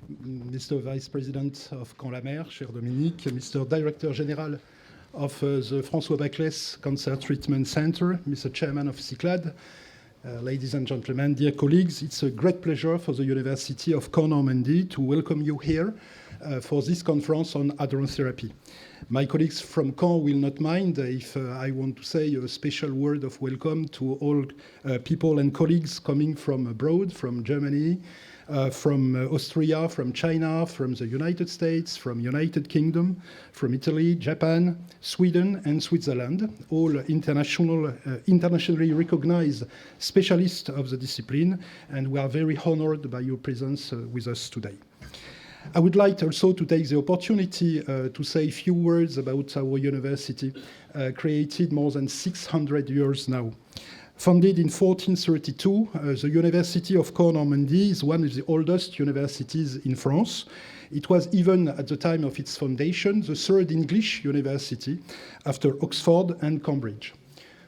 Mr. Vice President of Caen-la-Mer, cher Dominique, Mr. Director General of the François Baclesse Cancer Treatment Center, Mr. Chairman of CYCLHAD, ladies and gentlemen, dear colleagues, it's a great pleasure for the University of Caen-Normandy to welcome you here for this conference on Hadrontherapy. My colleagues from Caen will not mind if I want to say a special word of welcome to all people and colleagues coming from abroad, from Germany, from Austria, from China, from the United States, from United Kingdom, from Italy, Japan, Sweden, and Switzerland, all internationally recognized specialists of the discipline, and we are very honored by your presence with us today. I would like also to take the opportunity to say a few words about our university, created more than 600 years now. Founded in 1432, the University of Caen-Normandy is one of the oldest universities in France. It was even, at the time of its foundation, the third English university after Oxford and Cambridge.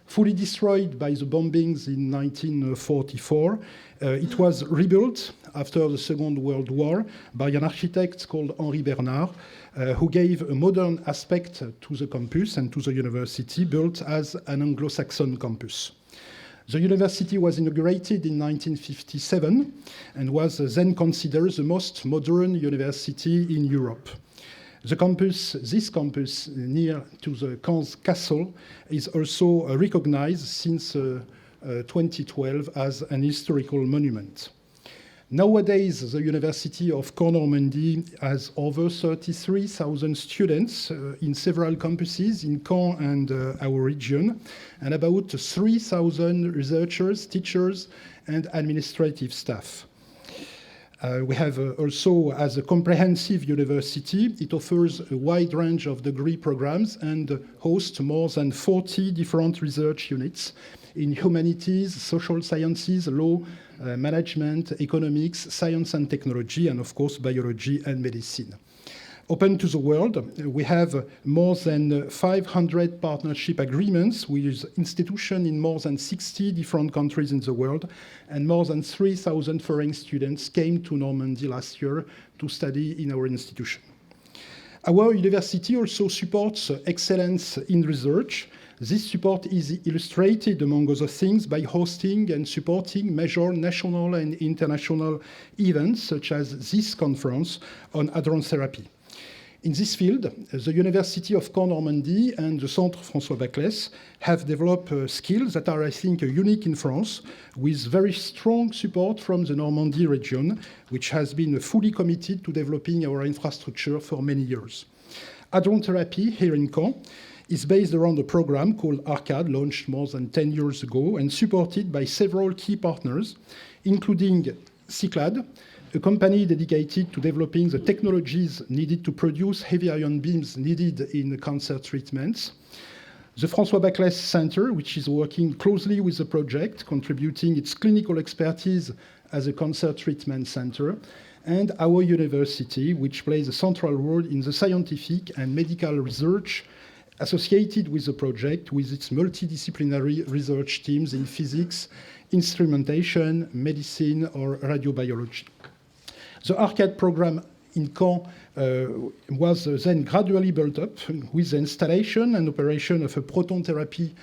Fully destroyed by the bombings in 1944, it was rebuilt after the Second World War by an architect called Henri Bernard, who gave a modern aspect to the campus and to the university, built as an Anglo-Saxon campus. The university was inaugurated in 1957 and was then considered the most modern university in Europe. This campus near to the Caen Castle is also recognized since 2012 as an historical monument. Nowadays, the University of Caen-Normandy has over 33,000 students in several campuses in Caen and our region, and about 3,000 researchers, teachers, and administrative staff. We have also, as a comprehensive university, it offers a wide range of degree programs and hosts more than 40 different research units in humanities, social sciences, law, management, economics, science and technology, and of course, biology and medicine. Open to the world, we have more than 500 partnership agreements with institutions in more than 60 different countries in the world, and more than 3,000 foreign students came to Normandy last year to study in our institution. Our university also supports excellence in research. This support is illustrated, among other things, by hosting and supporting major national and international events, such as this conference on Hadrontherapy. In this field, the University of Caen-Normandy and the Centre François Baclesse have developed skills that are, I think, unique in France, with very strong support from the Normandy region, which has been fully committed to developing our infrastructure for many years. Hadrontherapy here in Caen is based around a program called ARCHADE, launched more than 10 years ago and supported by several key partners, including CYCLHAD, a company dedicated to developing the technologies needed to produce heavy ion beams needed in cancer treatments, the François Baclesse Center, which is working closely with the project, contributing its clinical expertise as a cancer treatment center, and our university, which plays a central role in the scientific and medical research associated with the project, with its multidisciplinary research teams in physics, instrumentation, medicine, or radiobiology. The ARCHADE program in Caen was then gradually built up with the installation and operation of a proton therapy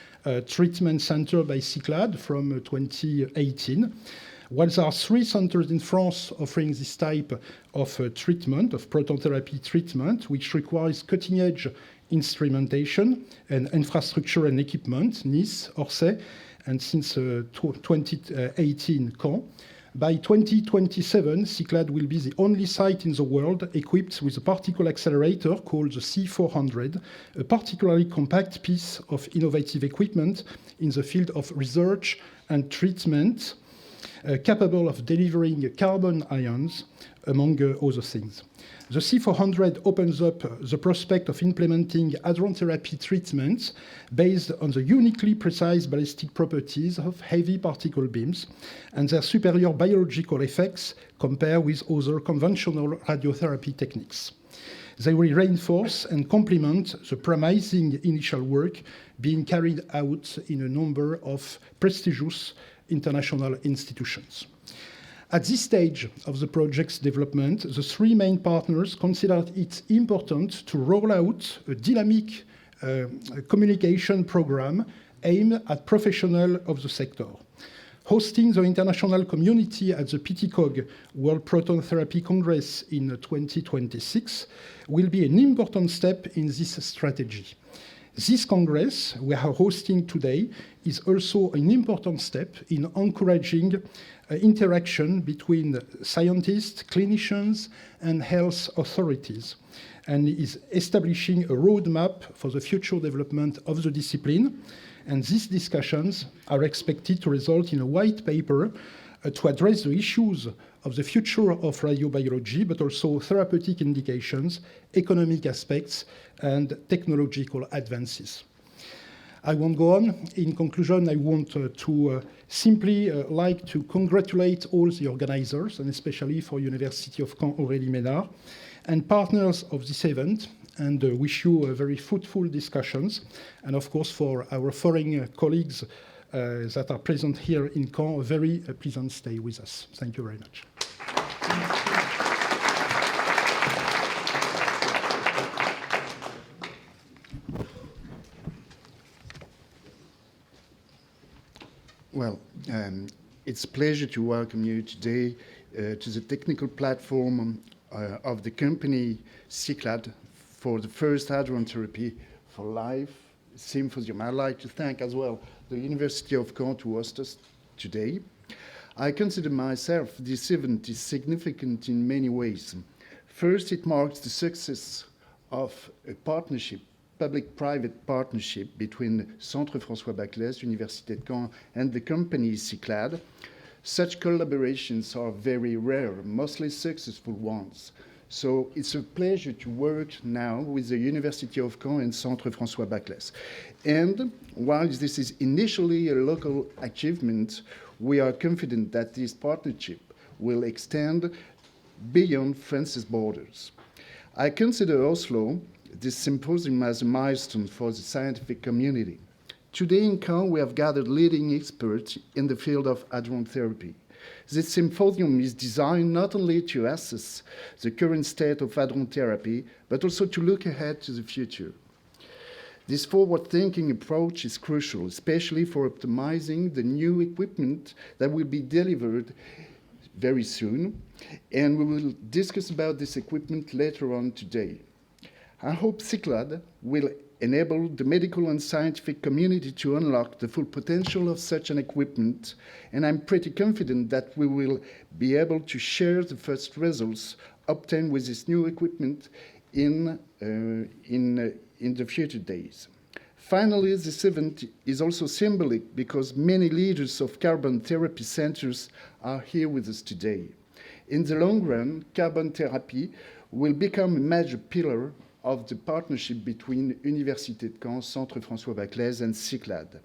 treatment center by CYCLHAD from 2018. While there are 3 centers in France offering this type of treatment, of proton therapy treatment, which requires cutting-edge instrumentation and infrastructure and equipment, Nice, Orsay, and since 2018, Caen. By 2027, CYCLHAD will be the only site in the world equipped with a particle accelerator called the C400, a particularly compact piece of innovative equipment in the field of research and treatment, capable of delivering carbon ions, among other things. The C400 opens up the prospect of implementing hadrontherapy treatments based on the uniquely precise ballistic properties of heavy particle beams and their superior biological effects compared with other conventional radiotherapy techniques. They will reinforce and complement the promising initial work being carried out in a number of prestigious international institutions. At this stage of the project's development, the three main partners considered it important to roll out a dynamic communication program aimed at professionals of the sector. Hosting the international community at the PTCOG World Proton Therapy Congress in 2026 will be an important step in this strategy. This Congress we are hosting today is also an important step in encouraging interaction between scientists, clinicians, and health authorities, and is establishing a roadmap for the future development of the discipline. And these discussions are expected to result in a white paper to address the issues of the future of radiobiology, but also therapeutic indications, economic aspects, and technological advances. I won't go on. In conclusion, I want to simply like to congratulate all the organizers, and especially for University of Caen Aurélie Ménard, and partners of this event, and wish you very fruitful discussions. And of course, for our foreign colleagues that are present here in Caen, a very pleasant stay with us. Thank you very much. Well, it's a pleasure to welcome you today to the technical platform of the company CYCLHAD for the first Hadrontherapy for Life Symposium. I'd like to thank as well the University of Caen to host us today. I consider myself this event is significant in many ways. First, it marks the success of a partnership, public-private partnership between Centre François Baclesse, Université de Caen, and the company CYCLHAD. Such collaborations are very rare, mostly successful ones. So it's a pleasure to work now with the University of Caen and Centre François Baclesse. And while this is initially a local achievement, we are confident that this partnership will extend beyond France's borders. I consider Oslo, this symposium, as a milestone for the scientific community. Today in Caen, we have gathered leading experts in the field of hadrontherapy. This symposium is designed not only to assess the current state of hadrontherapy, but also to look ahead to the future. This forward-thinking approach is crucial, especially for optimizing the new equipment that will be delivered very soon, and we will discuss about this equipment later on today. I hope CYCLHAD will enable the medical and scientific community to unlock the full potential of such an equipment, and I'm pretty confident that we will be able to share the first results obtained with this new equipment in the future days. Finally, this event is also symbolic because many leaders of carbon therapy centers are here with us today. In the long run, carbon therapy will become a major pillar of the partnership between Université de Caen, Centre François Baclesse, and CYCLHAD.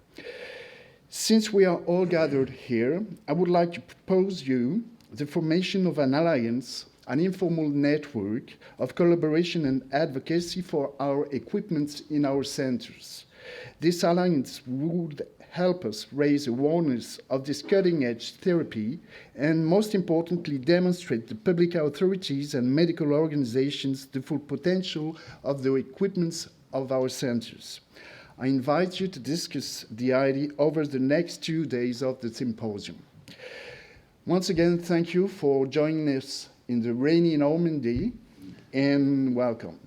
Since we are all gathered here, I would like to propose you the formation of an alliance, an informal network of collaboration and advocacy for our equipment in our centers. This alliance would help us raise awareness of this cutting-edge therapy and, most importantly, demonstrate to public authorities and medical organizations the full potential of the equipments of our centers. I invite you to discuss the idea over the next 2 days of the symposium. Once again, thank you for joining us in the rainy Normandy, and welcome.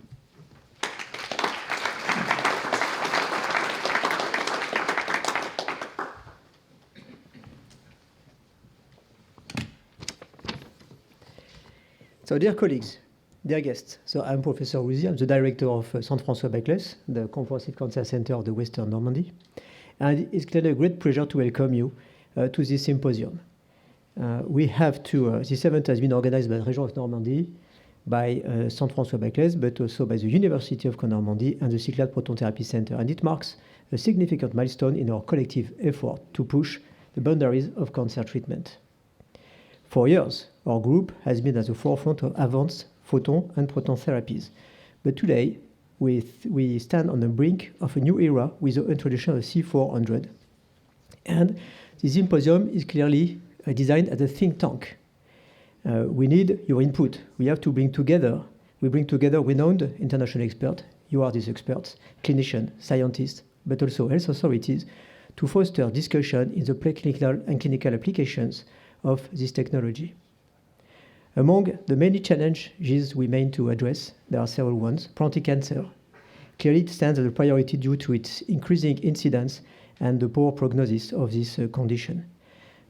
So, dear colleagues, dear guests, so I'm Professor Rouzier. I'm the director of Centre François Baclesse, the Comprehensive Cancer Center of the Western Normandy. And it's clearly a great pleasure to welcome you to this symposium. This event has been organized by the Region of Normandy, by Centre François Baclesse, but also by the University of Caen-Normandy and the CYCLHAD Proton Therapy Center. And it marks a significant milestone in our collective effort to push the boundaries of cancer treatment. For years, our group has been at the forefront of advanced photon and proton therapies. But today, we stand on the brink of a new era with the introduction of C400. And the symposium is clearly designed as a think tank. We need your input. We have to bring together renowned international experts. You are these experts, clinicians, scientists, but also health authorities, to foster discussion in the preclinical and clinical applications of this technology. Among the many challenges we mean to address, there are several ones. Pancreatic cancer clearly stands as a priority due to its increasing incidence and the poor prognosis of this condition.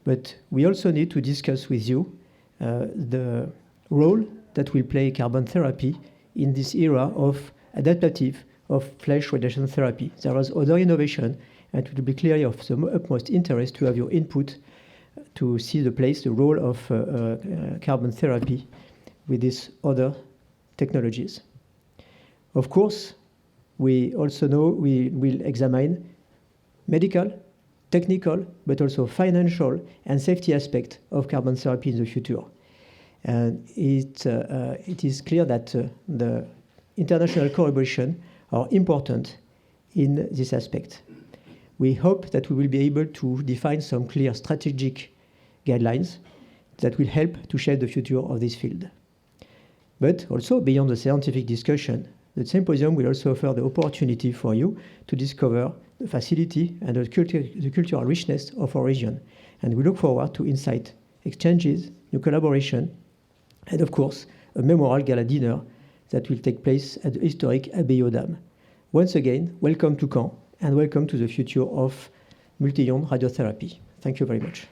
But we also need to discuss with you the role that will play carbon therapy in this era of adaptive of flesh radiation therapy. There is other innovation, and it will be clearly of the utmost interest to have your input to see the role of carbon therapy with these other technologies. Of course, we also know we will examine medical, technical, but also financial and safety aspect of carbon therapy in the future. And it is clear that the international collaboration are important in this aspect. We hope that we will be able to define some clear strategic guidelines that will help to shape the future of this field. But also, beyond the scientific discussion, the symposium will also offer the opportunity for you to discover the facility and the cultural richness of our region. And we look forward to insight, exchanges, new collaboration, and of course, a memorial gala dinner that will take place at the historic Abbaye Dam. Once again, welcome to Caen, and welcome to the future of multi-ion radiotherapy. Thank you very much.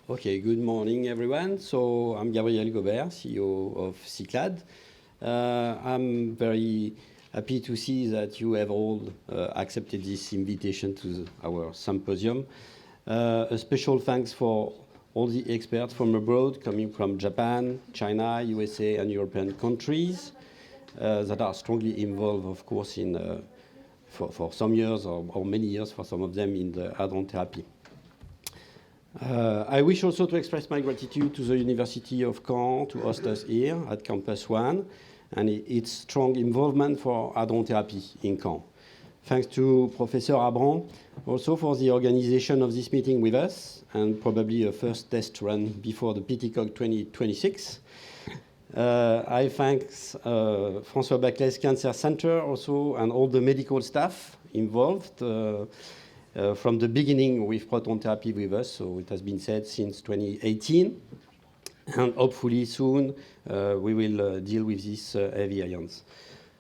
Okay, good morning, everyone. So I'm Gabriel Gaubert, CEO of CYCLHAD. I'm very happy to see that you have all accepted this invitation to our symposium. A special thanks for all the experts from abroad, coming from Japan, China, USA, and European countries that are strongly involved, of course, in for some years or many years for some of them in the Hadrontherapy. I wish also to express my gratitude to the University of Caen to host us here at Campus 1 and its strong involvement for Hadrontherapy in Caen. Thanks to Professor Habrand also for the organization of this meeting with us and probably a first test run before the PTCOG 2026. I thank François Baclesse Cancer Center also and all the medical staff involved from the beginning with proton therapy with us, so it has been said since 2018, and hopefully soon we will deal with these heavy ions.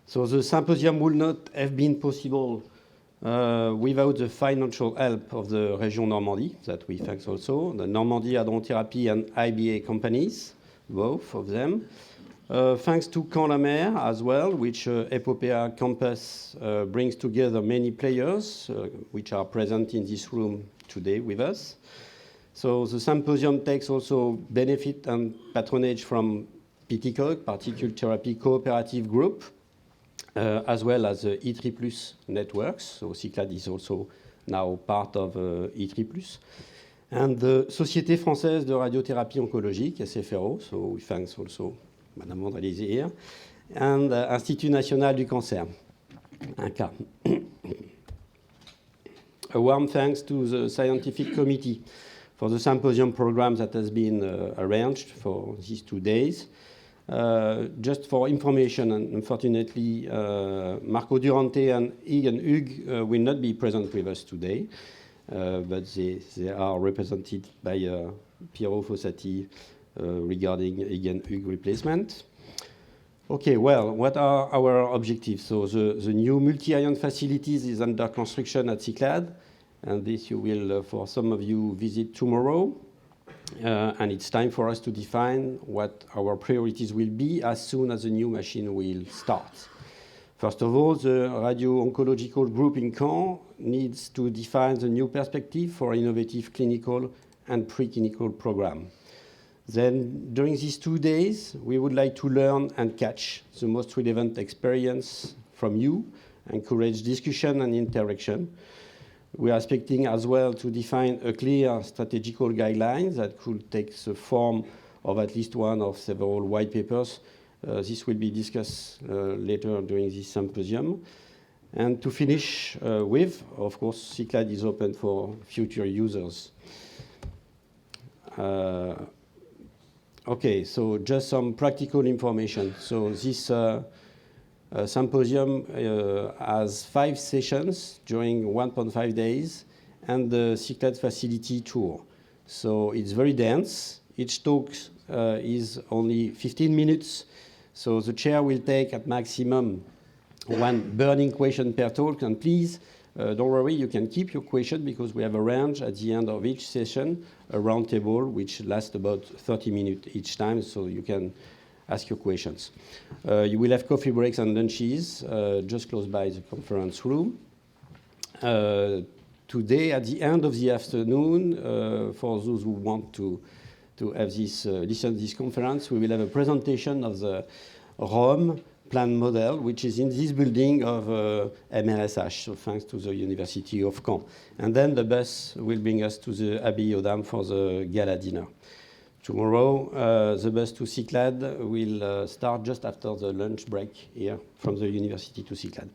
So the symposium would not have been possible without the financial help of the Région Normandy, that we thank also, the Normandy Hadrontherapy and IBA companies, both of them. Thanks to Caen-la-Mer as well, which Epopea Campus brings together many players which are present in this room today with us. So the symposium takes also benefit and patronage from PTCOG, Particle Therapy Cooperative Group, as well as the E3+ networks. So CYCLHAD is also now part of E3+. And the Société Française de Radiothérapie Oncologique, SFRO, so we thanks also Madame Vandrelizé here, and Institut National du Cancer, INCA. A warm thanks to the scientific committee for the symposium program that has been arranged for these 2 days. Just for information, and unfortunately, Marco Durante and Hugues will not be present with us today, but they are represented by Piero Fossati regarding Hugues replacement. Okay, well, what are our objectives? So the new multi-ion facilities is under construction at CYCLHAD, and this you will, for some of you, visit tomorrow. And it's time for us to define what our priorities will be as soon as the new machine will start. First of all, the radio-oncological group in Caen needs to define the new perspective for innovative clinical and preclinical program. Then, during these 2 days, we would like to learn and catch the most relevant experience from you, encourage discussion and interaction. We are expecting as well to define a clear strategical guidelines that could take the form of at least one of several white papers This will be discussed later during this symposium. And to finish with, of course, CYCLHAD is open for future users. Okay, so just some practical information. So this symposium has 5 sessions during 1.5 days and the CYCLHAD facility tour. So it's very dense. Each talk is only 15 minutes. So the chair will take at maximum 1 burning question per talk. And please, don't worry, you can keep your question because we have arranged at the end of each session a round table which lasts about 30 minutes each time, so you can ask your questions. You will have coffee breaks and lunches just close by the conference room. Today, at the end of the afternoon, for those who want to have this, listen to this conference, we will have a presentation of the Rome plan model, which is in this building of MRSH, so thanks to the University of Caen. And then the bus will bring us to the Abbaye aux Dames for the gala dinner. Tomorrow, the bus to CYCLHAD will start just after the lunch break here from the university to CYCLHAD.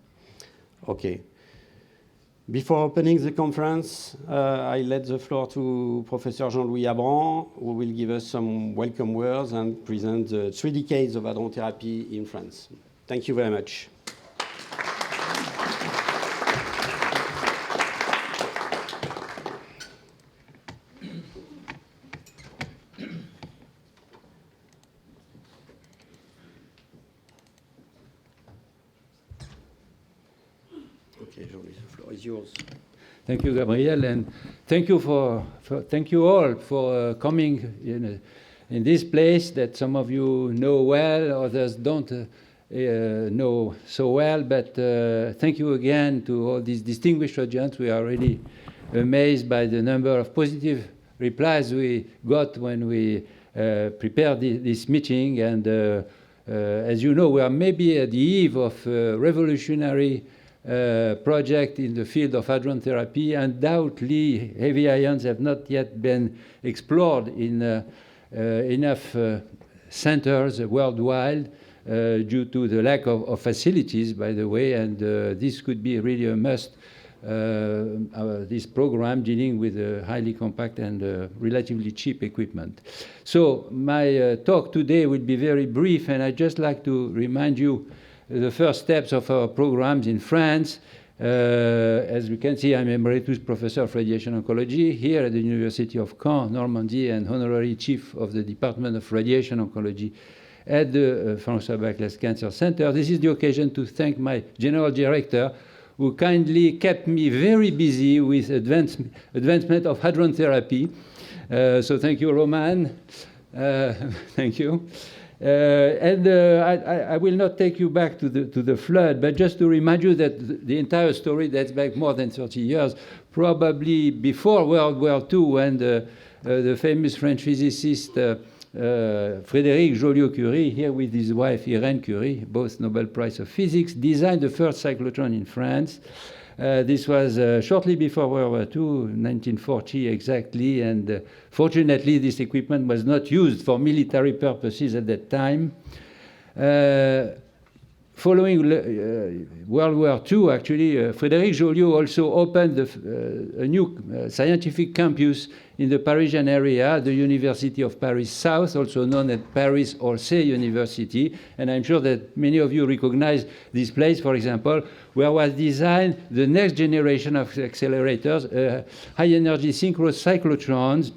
Okay. Before opening the conference, I let the floor to Professor Jean-Louis Habrand, who will give us some welcome words and present the 3 decades of hadrontherapy in France. Thank you very much. Okay, Jean-Louis, the floor is yours. Thank you, Gabriel, and thank you thank you all for coming in this place that some of you know well, others don't know so well. But thank you again to all these distinguished audience. We are really amazed by the number of positive replies we got when we prepared this meeting. And as you know, we are maybe at the eve of a revolutionary project in the field of hadrontherapy. Undoubtedly, heavy ions have not yet been explored in enough centers worldwide due to the lack of facilities, by the way, and this could be really a must, this program dealing with highly compact and relatively cheap equipment. So my talk today will be very brief, and I'd just like to remind you the first steps of our programs in France. As you can see, I'm Emeritus Professor of Radiation Oncology here at the University of Caen-Normandy and Honorary Chief of the Department of Radiation Oncology at the François Baclesse Cancer Center. This is the occasion to thank my General Director, who kindly kept me very busy with advancement of hadrontherapy. So thank you, Roman. Thank you. I will not take you back to the flood, but just to remind you that the entire story dates back more than 30 years, probably before World War II, when the famous French physicist Frédéric Joliot-Curie, here with his wife Irène Curie, both Nobel Prize of Physics, designed the first cyclotron in France. This was shortly before World War II, 1940 exactly, and fortunately this equipment was not used for military purposes at that time. Following World War II, actually, Frédéric Joliot also opened a new scientific campus in the Parisian area, the University of Paris South, also known as Paris-Orsay University. And I'm sure that many of you recognize this place, for example, where was designed the next generation of accelerators, high-energy synchronous cyclotrons,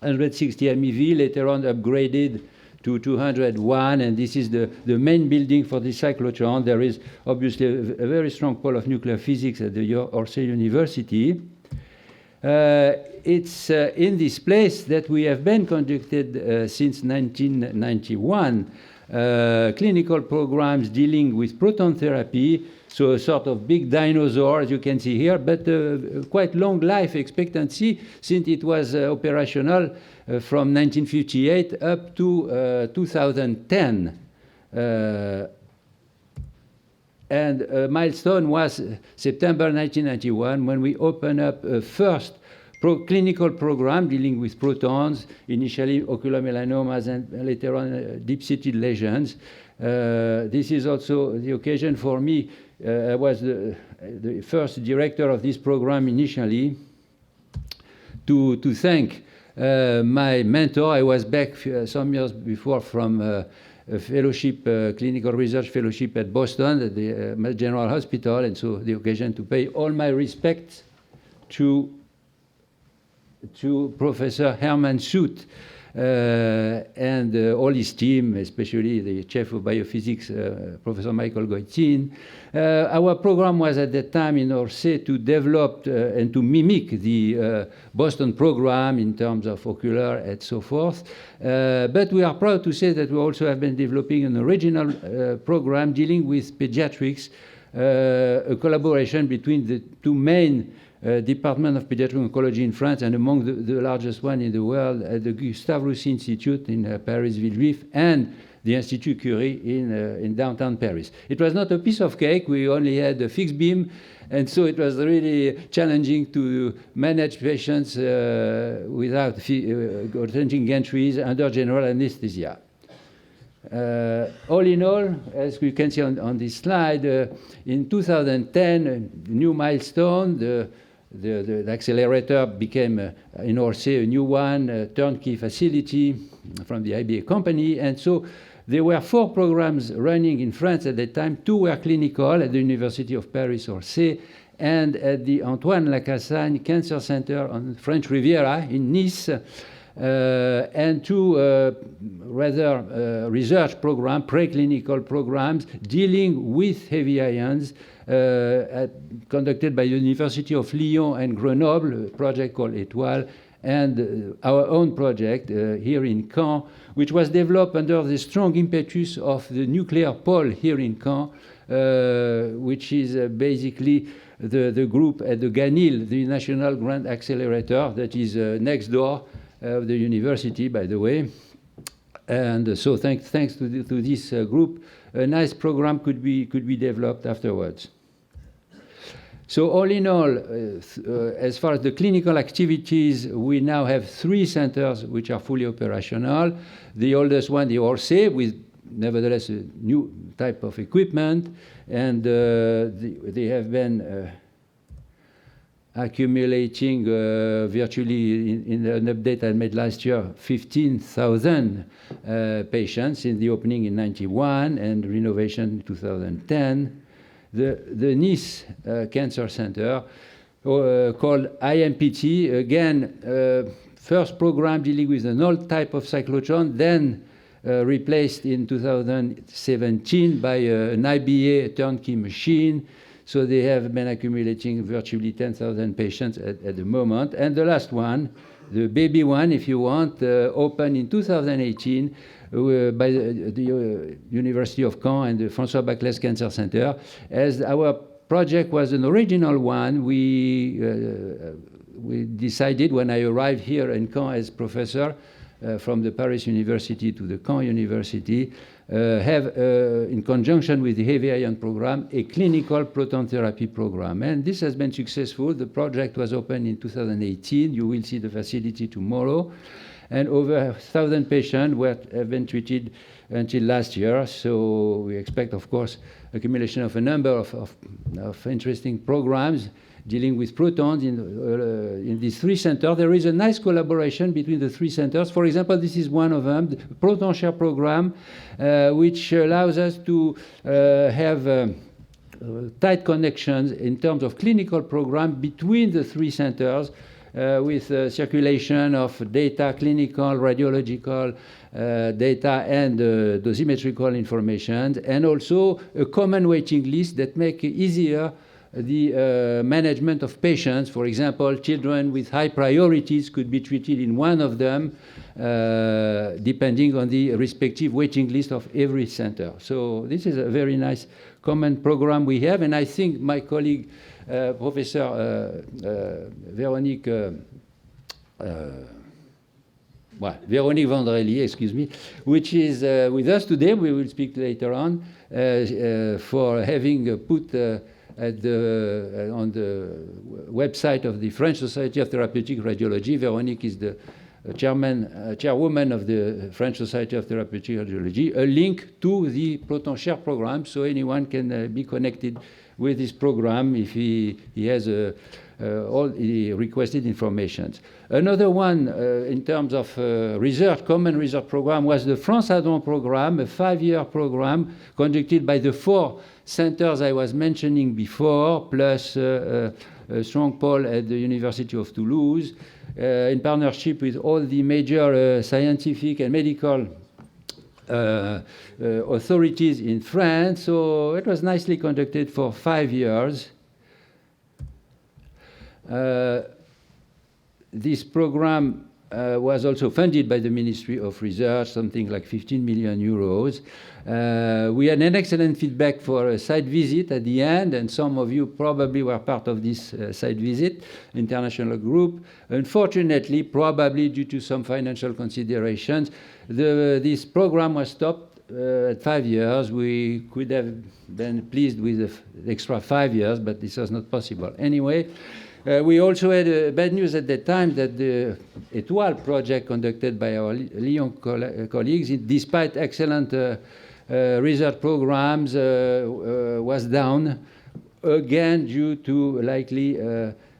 160 MeV, later on upgraded to 201, and this is the main building for the cyclotron. There is obviously a very strong pole of nuclear physics at the Orsay University. It's in this place that we have been conducted since 1991 clinical programs dealing with proton therapy, so a sort of big dinosaur, as you can see here, but quite long life expectancy since it was operational from 1958 up to 2010. And a milestone was September 1991 when we opened up a first clinical program dealing with protons, initially ocular melanomas and later on deep-seated lesions. This is also the occasion for me. I was the first director of this program initially, to thank my mentor. I was back some years before from a fellowship, clinical research fellowship at Boston, at the Mass General Hospital, and so the occasion to pay all my respects to Professor Hermann Schutt and all his team, especially the chief of biophysics, Professor Michael Goitin. Our program was at that time in Orsay to develop and to mimic the Boston program in terms of ocular and so forth. But we are proud to say that we also have been developing an original program dealing with pediatrics, a collaboration between the two main Department of Pediatric Oncology in France, and among the largest one in the world, at the Gustave Roussy Institute in Paris Villejuif, and the Institut Curie in downtown Paris. It was not a piece of cake. We only had a fixed beam, and so it was really challenging to manage patients without changing gantries under general anesthesia. All in all, as we can see on this slide, in 2010, a new milestone, the accelerator became, in Orsay, a new one, a turnkey facility from the IBA company. And so there were 4 programs running in France at that time. 2 were clinical at the University of Paris, Orsay, and at the Antoine Lacassagne Cancer Center on French Riviera in Nice, and 2 rather research programs, preclinical programs, dealing with heavy ions, conducted by the University of Lyon and Grenoble, a project called Étoile, and our own project here in Caen, which was developed under the strong impetus of the nuclear pole here in Caen, which is basically the group at the GANIL, the National Grant Accelerator, that is next door of the university, by the way. And so thanks to this group, a nice program could be developed afterwards. So all in all, as far as the clinical activities, we now have 3 centers which are fully operational. The oldest one, the Orsay, with nevertheless a new type of equipment, and they have been accumulating virtually, in an update I made last year, 15,000 patients in the opening in 91 and renovation in 2010. The Nice Cancer Center, called IMPT, again, first program dealing with an old type of cyclotron, then replaced in 2017 by an IBA turnkey machine. So they have been accumulating virtually 10,000 patients at the moment. And the last one, the baby one, if you want, opened in 2018 by the University of Caen and the François Baclesse Cancer Center. As our project was an original one, we decided, when I arrived here in Caen as professor, from the Paris University to the Caen University, have, in conjunction with the heavy ion program, a clinical proton therapy program. And this has been successful. The project was opened in 2018. You will see the facility tomorrow. And over 1,000 patients have been treated until last year. So we expect, of course, accumulation of a number of interesting programs dealing with protons in these 3 centers. There is a nice collaboration between the 3 centers. For example, this is one of them, the Proton Share program, which allows us to have tight connections in terms of clinical program between the 3 centers, with circulation of data, clinical, radiological data, and dosimetrical information, and also a common waiting list that make it easier the management of patients. For example, children with high priorities could be treated in one of them, depending on the respective waiting list of every center. So this is a very nice common program we have, and I think my colleague, Professor Véronique Vandrelli, excuse me, which is with us today, we will speak later on, for having put on the website of the French Society of Therapeutic Radiology. Véronique is the chairwoman of the French Society of Therapeutic Radiology, a link to the Proton Share program, so anyone can be connected with this program if he has all the requested information. Another one in terms of research, common research program, was the France Hadron program, a 5-year program conducted by the 4 centers I was mentioning before, plus a strong pole at the University of Toulouse, in partnership with all the major scientific and medical authorities in France. So it was nicely conducted for 5 years. This program was also funded by the Ministry of Research, something like 15 million euros. We had an excellent feedback for a site visit at the end, and some of you probably were part of this site visit, international group. Unfortunately, probably due to some financial considerations, this program was stopped at 5 years. We could have been pleased with the extra 5 years, but this was not possible. Anyway, we also had bad news at that time that the Étoile project conducted by our Lyon colleagues, despite excellent research programs, was down, again due to likely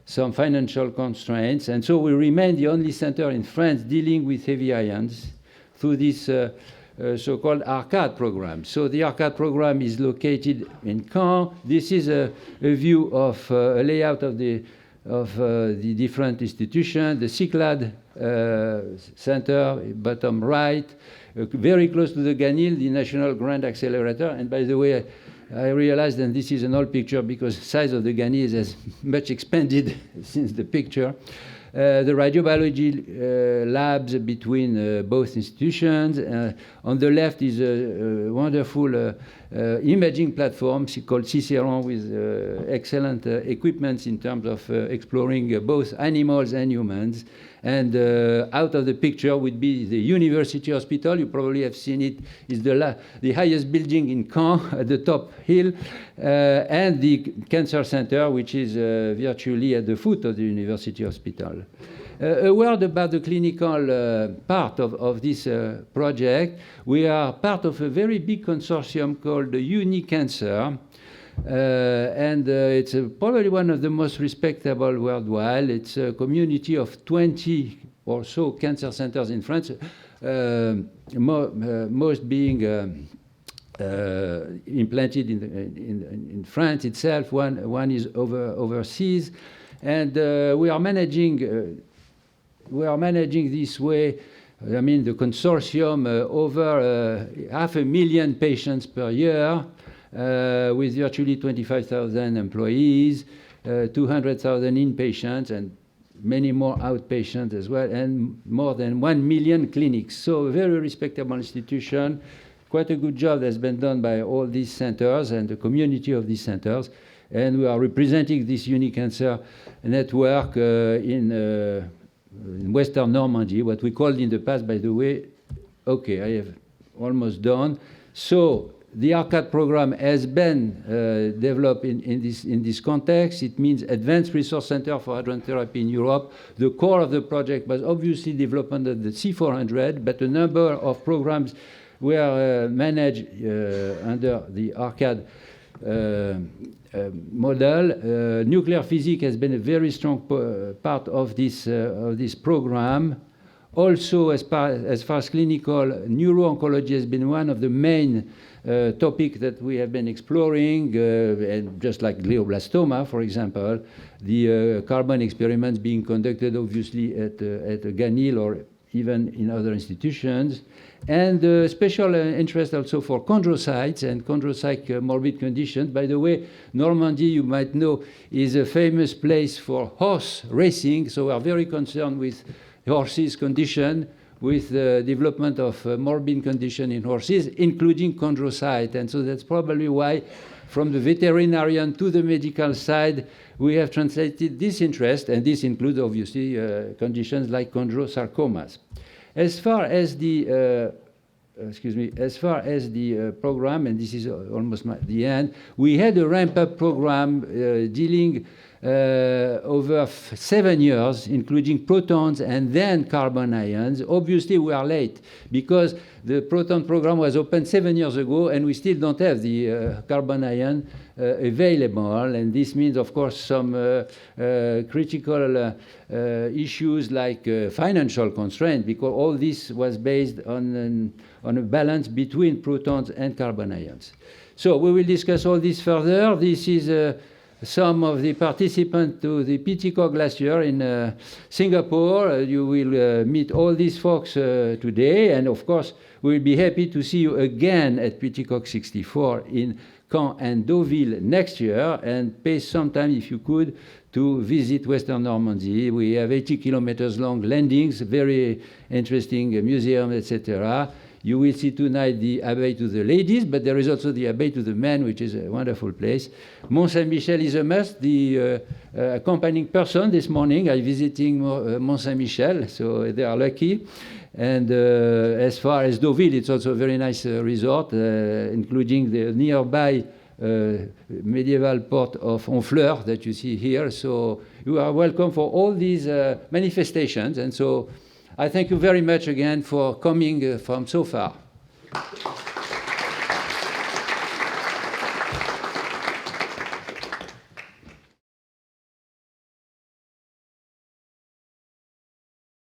some financial constraints. And so we remain the only center in France dealing with heavy ions through this so-called ARCHADE program. So the ARCHADE program is located in Caen. This is a view of a layout of the different institutions. The CYCLHAD center, bottom right, very close to the GANIL, the National Grand Accelerator. And by the way, I realized, and this is an old picture because the size of the GANIL has much expanded since the picture. The radiobiology labs between both institutions. On the left is a wonderful imaging platform called CIRT with excellent equipment in terms of exploring both animals and humans. And out of the picture would be the University Hospital. You probably have seen it. It's the highest building in Caen at the top hill, and the Cancer Center, which is virtually at the foot of the University Hospital. A word about the clinical part of this project. We are part of a very big consortium called UniCancer. And it's probably one of the most respectable worldwide. It's a community of 20 or so cancer centers in France, most being implanted in France itself. One is overseas, and we are managing this way. I mean, the consortium over 500,000 patients per year. With virtually 25,000 employees, 200,000 inpatients, and many more outpatients as well, and more than 1 million clinics. So a very respectable institution. Quite a good job has been done by all these centers and the community of these centers. And we are representing this UniCancer network in Western Normandy, what we called in the past, by the way, okay, I have almost done. So the ARCHADE program has been developed in this context. It means Advanced Resource Center for Hadrontherapy in Europe. The core of the project was obviously development of the C400, but a number of programs were managed under the ARCHADE model. Nuclear physics has been a very strong part of this program. Also, as far as clinical, neuro-oncology has been one of the main topic that we have been exploring, and just like glioblastoma, for example, the carbon experiments being conducted obviously at GANIL or even in other institutions, and special interest also for chondrocytes and chondrocyte morbid conditions. By the way, Normandy, you might know, is a famous place for horse racing, so we are very concerned with horses' condition, with the development of morbid condition in horses, including chondrocyte. And so that's probably why, from the veterinarian to the medical side, we have translated this interest, and this includes, obviously, conditions like chondrosarcomas. As far as the program, and this is almost the end, we had a ramp-up program dealing over 7 years, including protons and then carbon ions. Obviously, we are late because the proton program was opened 7 years ago, and we still don't have the carbon ion available. And this means, of course, some critical issues like financial constraint, because all this was based on a balance between protons and carbon ions. So we will discuss all this further. This is some of the participants to the PTCOG last year in Singapore. You will meet all these folks today, and of course, we'll be happy to see you again at PTCOG 64 in Caen and Deauville next year, and pay some time, if you could, to visit Western Normandy. We have 80 kilometers long landings, very interesting museum, etc. You will see tonight the Abbey to the ladies, but there is also the Abbey to the men, which is a wonderful place. Mont Saint-Michel is a must. The accompanying person this morning are visiting Mont Saint-Michel, so they are lucky. And as far as Deauville, it's also a very nice resort, including the nearby medieval port of Honfleur that you see here. So you are welcome for all these manifestations. And so I thank you very much again for coming from so far.